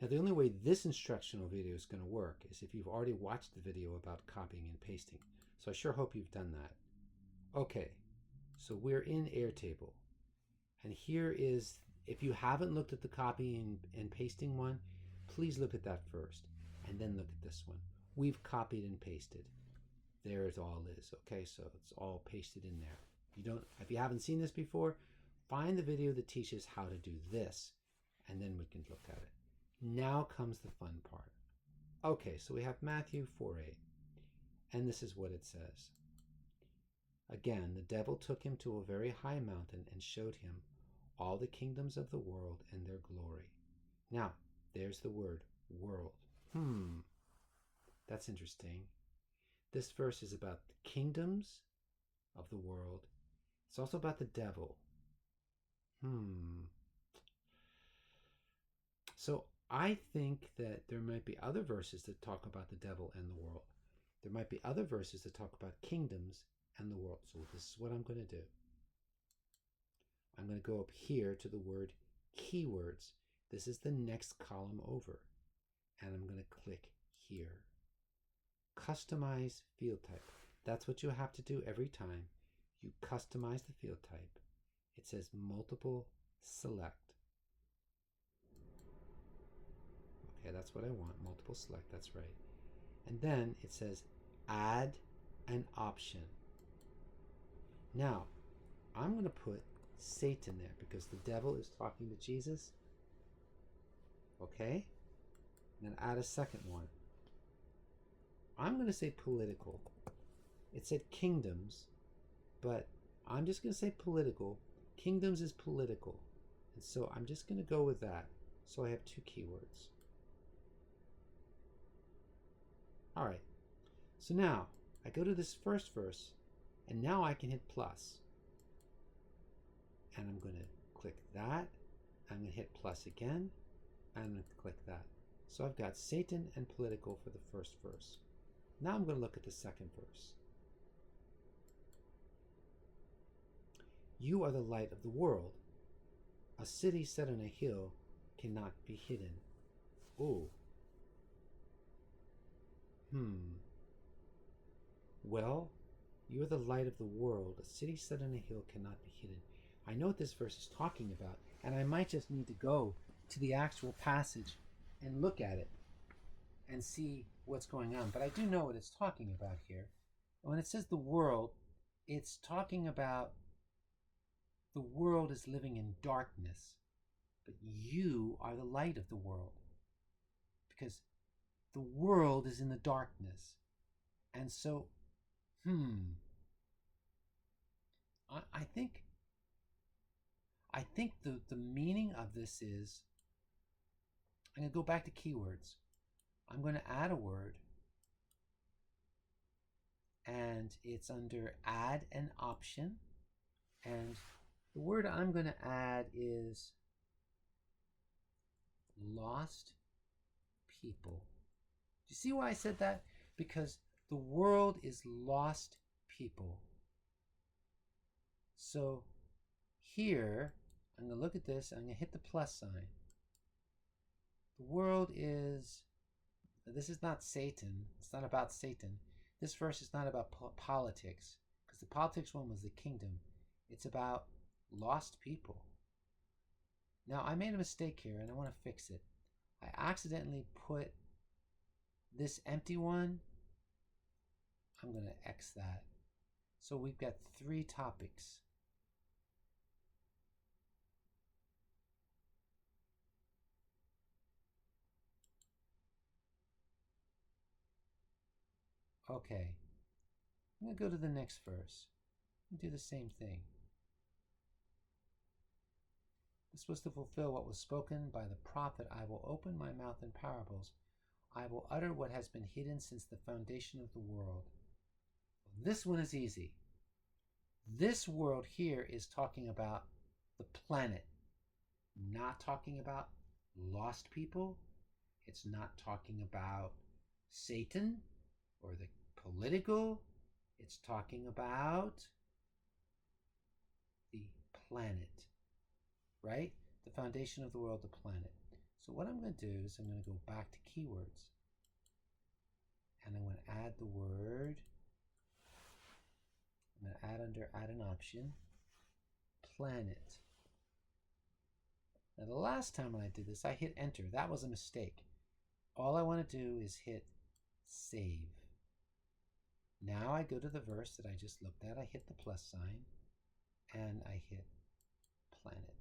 Now, the only way this instructional video is going to work is if you've already watched the video about copying and pasting. So I sure hope you've done that. Okay, so we're in Airtable. And here is, if you haven't looked at the copying and pasting one, please look at that first, and then look at this one. We've copied and pasted. There it all is. Okay, so it's all pasted in there. If you haven't seen this before, find the video that teaches how to do this, and then we can look at it. Now comes the fun part. Okay, so we have Matthew 4:8, and this is what it says. Again, the devil took him to a very high mountain and showed him all the kingdoms of the world and their glory. Now, there's the word world. That's interesting. This verse is about the kingdoms of the world. It's also about the devil. So I think that there might be other verses that talk about the devil and the world. There might be other verses that talk about kingdoms and the world. So this is what I'm going to do. I'm going to go up here to the word keywords. This is the next column over. And I'm going to click here. Customize field type. That's what you have to do every time you customize the field type. It says multiple select. Okay, that's what I want, multiple select, that's right. And then it says add an option. Now, I'm going to put Satan there because the devil is talking to Jesus. Okay? And then add a second one. I'm going to say political. It said kingdoms, but I'm just going to say political. Kingdoms is political. And so I'm just going to go with that. So I have two keywords. All right, so now I go to this first verse, and now I can hit plus. And I'm going to click that. I'm going to hit plus again, and I'm going to click that. So I've got Satan and political for the first verse. Now I'm going to look at the second verse. You are the light of the world. A city set on a hill cannot be hidden. Oh. Well, you're the light of the world. A city set on a hill cannot be hidden. I know what this verse is talking about, and I might just need to go to the actual passage and look at it and see what's going on. But I do know what it's talking about here. When it says the world, it's talking about the world is living in darkness, but you are the light of the world. Because the world is in the darkness. And so, I think the meaning of this is, I'm going to go back to keywords. I'm going to add a word, and it's under add an option. And the word I'm going to add is lost people. Do you see why I said that? Because the world is lost people. So here, I'm going to look at this. I'm going to hit the plus sign. The world is, this is not Satan. It's not about Satan. This verse is not about politics, because the politics one was the kingdom. It's about lost people. Now, I made a mistake here, and I want to fix it. I accidentally put this empty one. I'm going to X that. So we've got 3 topics. Okay. I'm going to go to the next verse and do the same thing. This was to fulfill what was spoken by the prophet. I will open my mouth in parables. I will utter what has been hidden since the foundation of the world. This one is easy. This world here is talking about the planet, not talking about lost people. It's not talking about Satan or the political. It's talking about the planet, right? The foundation of the world, the planet. So So what I'm going to do is I'm going to go back to keywords. And I'm going to add the word. I'm going to add under add an option, planet. Now the last time when I did this, I hit enter. That was a mistake. All I want to do is hit save. Now I go to the verse that I just looked at. I hit the plus sign and I hit planet.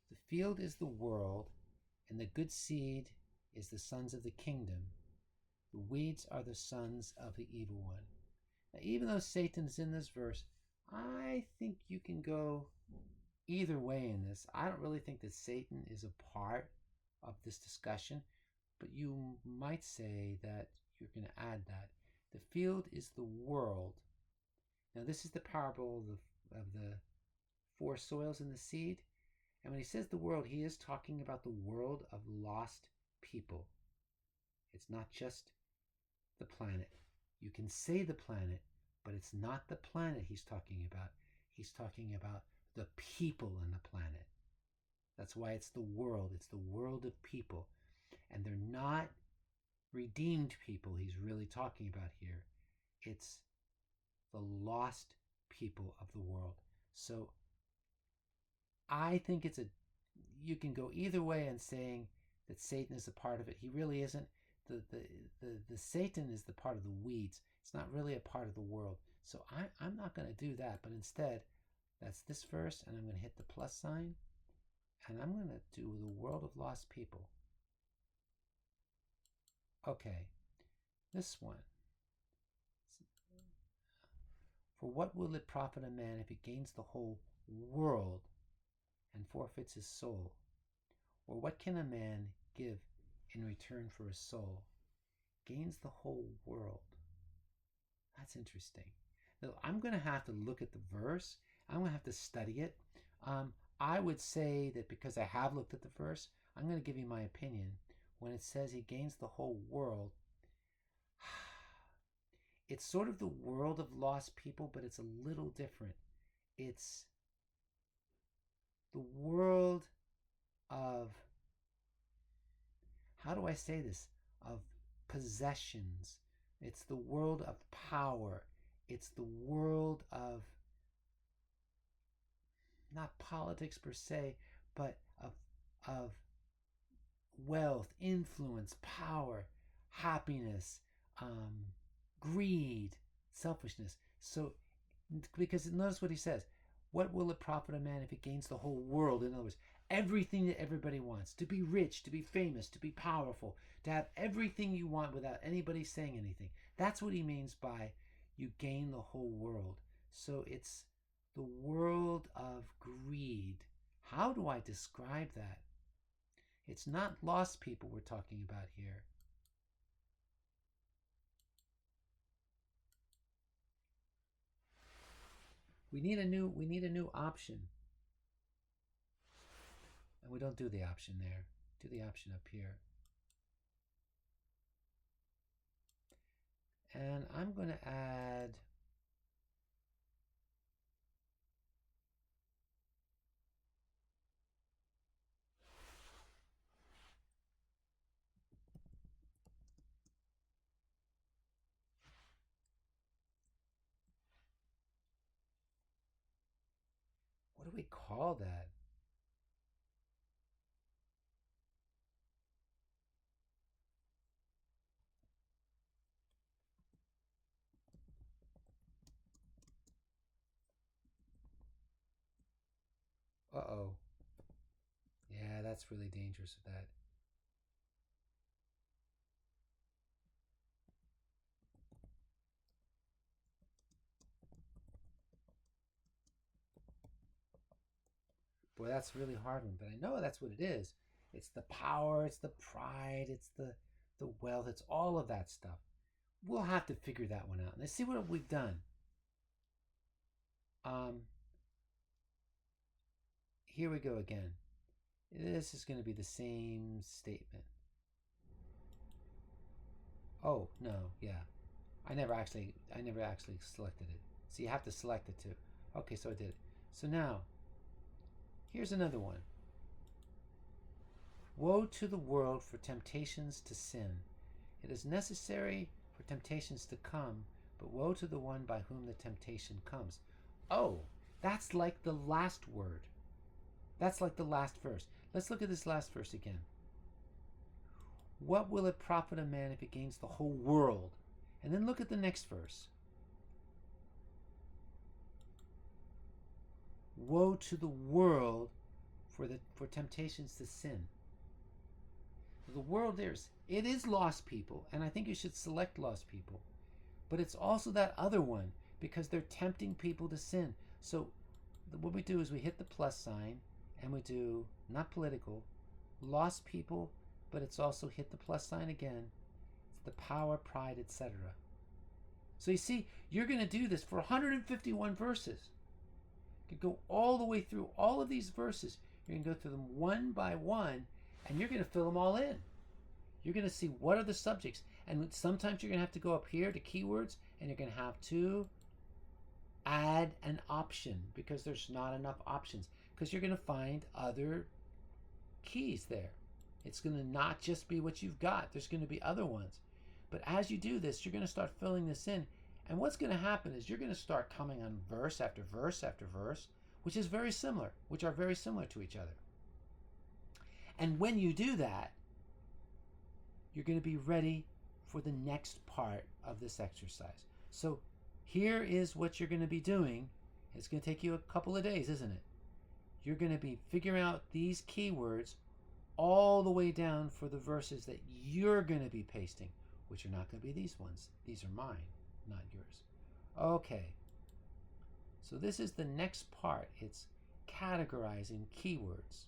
The field is the world, and the good seed is the sons of the kingdom. The weeds are the sons of the evil one. Now, even though Satan is in this verse, I think you can go either way in this. I don't really think that Satan is a part of this discussion, but you might say that you're going to add that. The field is the world. Now, this is the parable of the four soils and the seed. And when he says the world, he is talking about the world of lost people. It's not just the planet. You can say the planet, but it's not the planet he's talking about. He's talking about the people on the planet. That's why it's the world. It's the world of people. And they're not redeemed people he's really talking about here. It's the lost people of the world. So I think you can go either way in saying that Satan is a part of it. He really isn't. The Satan is the part of the weeds. It's not really a part of the world. So I'm not going to do that, but instead, that's this verse, and I'm going to hit the plus sign, and I'm going to do the world of lost people. Okay, this one. For what will it profit a man if he gains the whole world and forfeits his soul? Or what can a man give in return for his soul? Gains the whole world. That's interesting. Now, I'm going to have to look at the verse. I'm going to have to study it. I would say that because I have looked at the verse, I'm going to give you my opinion. When it says he gains the whole world, it's sort of the world of lost people, but it's a little different. It's the world of, how do I say this, of possessions. It's the world of power. It's the world of, not politics per se, but of wealth, influence, power, happiness, greed, selfishness. So, because notice what he says, what will it profit a man if he gains the whole world? In other words, everything that everybody wants, to be rich, to be famous, to be powerful, to have everything you want without anybody saying anything. That's what he means by you gain the whole world. So it's the world of greed. How do I describe that? It's not lost people we're talking about here. We need a new option. And we don't do the option there. Do the option up here. And I'm going to add what do we call that? Uh-oh. Yeah, that's really dangerous with that. Boy, that's a really hard one, but I know that's what it is. It's the power, it's the pride, it's the wealth, it's all of that stuff. We'll have to figure that one out. Let's see what we've done. Here we go again. This is going to be the same statement. Oh, no, yeah. I never actually selected it. So you have to select it too. Okay, so I did it. So now, here's another one. Woe to the world for temptations to sin. It is necessary for temptations to come, but woe to the one by whom the temptation comes. Oh, that's like the last word. That's like the last verse. Let's look at this last verse again. What will it profit a man if he gains the whole world? And then look at the next verse. Woe to the world for temptations to sin. The world it is lost people, and I think you should select lost people. But it's also that other one, because they're tempting people to sin. So what we do is we hit the plus sign, and we do, not political, lost people, but it's also hit the plus sign again. It's the power, pride, etc. So you see, you're going to do this for 151 verses. You can go all the way through all of these verses. You're going to go through them one by one, and you're going to fill them all in. You're going to see what are the subjects. And sometimes you're going to have to go up here to keywords, and you're going to have to add an option because there's not enough options, because you're going to find other keys there. It's going to not just be what you've got. There's going to be other ones. But as you do this, you're going to start filling this in. And what's going to happen is you're going to start coming on verse after verse after verse, which are very similar to each other. And when you do that, you're going to be ready for the next part of this exercise. So here is what you're going to be doing. It's going to take you a couple of days, isn't it? You're going to be figuring out these keywords all the way down for the verses that you're going to be pasting, which are not going to be these ones. These are mine, not yours. Okay. So this is the next part. It's categorizing keywords.